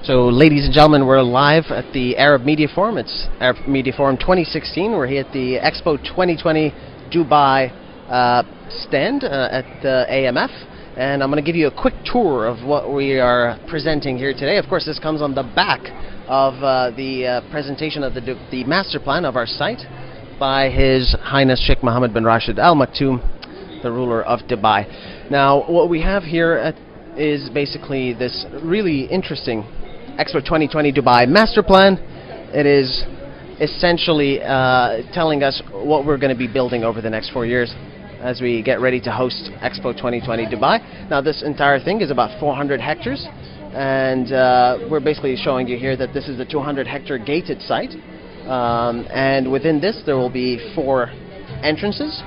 So, ladies and gentlemen, we're live at the Arab Media Forum. It's Arab Media Forum 2016. We're here at the Expo2020 Dubai stand at the AMF. And I'm going to give you a quick tour of what we are presenting here today. Of course, this comes on the back of the presentation of the master plan of our site by His Highness Sheikh Mohammed bin Rashid Al Maktoum, the ruler of Dubai. Now, what we have here is basically this really interesting Expo 2020 Dubai master plan. It is essentially telling us what we're going to be building over the next 4 years as we get ready to host Expo 2020 Dubai. Now, this entire thing is about 400 hectares, and we're basically showing you here that this is a 200-hectare gated site, and within this there will be 4 entrances.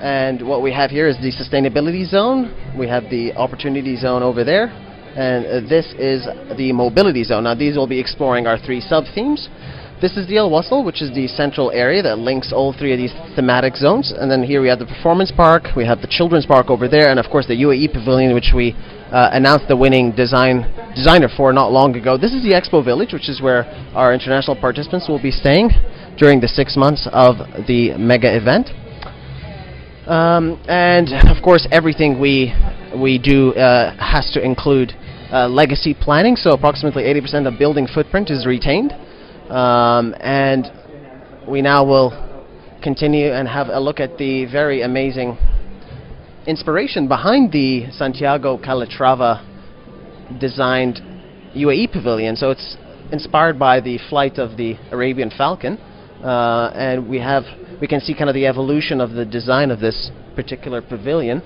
And what we have here is the sustainability zone. We have the opportunity zone over there, and this is the mobility zone. Now, these will be exploring our 3 sub-themes. This is the Al Wasl, which is the central area that links all 3 of these thematic zones. And then here we have the performance park, we have the children's park over there, and of course the UAE pavilion, which we announced the winning designer for not long ago. This is the Expo Village, which is where our international participants will be staying during the 6 months of the mega event. And of course, everything we do has to include legacy planning. So approximately 80% of building footprint is retained. And we now will continue and have a look at the very amazing inspiration behind the Santiago Calatrava designed UAE pavilion. So it's inspired by the flight of the Arabian Falcon, and we can see kind of the evolution of the design of this particular pavilion.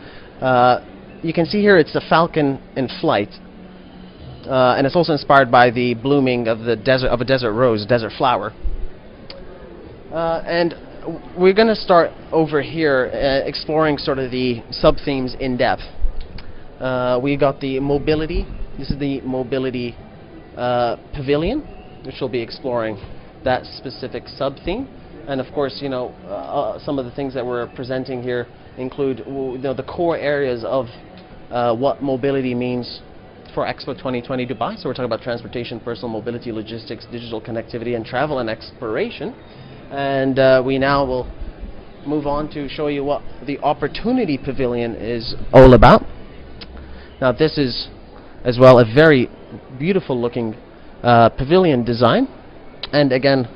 You can see here it's the Falcon in flight, and it's also inspired by the blooming of a desert rose, desert flower. And we're going to start over here exploring sort of the sub-themes in depth. We got the mobility. This is the mobility pavilion, which will be exploring that specific sub-theme. And of course, some of the things that we're presenting here include the core areas of what mobility means for Expo 2020 Dubai. So we're talking about transportation, personal mobility, logistics, digital connectivity, and travel and exploration. And we now will move on to show you what the Opportunity Pavilion is all about. Now, this is as well a very beautiful looking pavilion design. And again,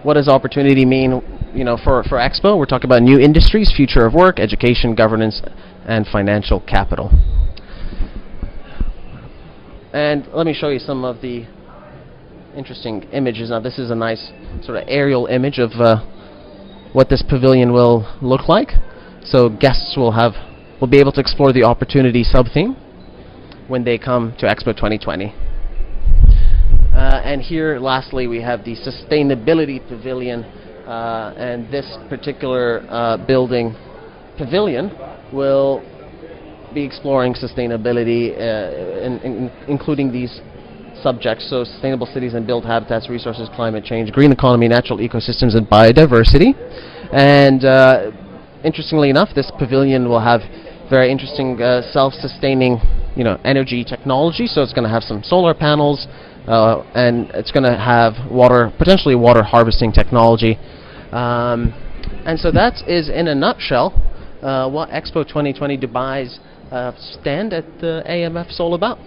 what does opportunity mean, for Expo? We're talking about new industries, future of work, education, governance, and financial capital. And let me show you some of the interesting images. Now, this is a nice sort of aerial image of what this pavilion will look like. So guests will be able to explore the opportunity sub-theme when they come to Expo 2020. And here, lastly, we have the Sustainability Pavilion, and this particular building pavilion will be exploring sustainability, including these subjects, so sustainable cities and built habitats, resources, climate change, green economy, natural ecosystems, and biodiversity. And interestingly enough, this pavilion will have very interesting self-sustaining energy technology. So it's going to have some solar panels, and it's going to have potentially water harvesting technology. And so that is, in a nutshell, what Expo 2020 Dubai's stand at the AMF is all about.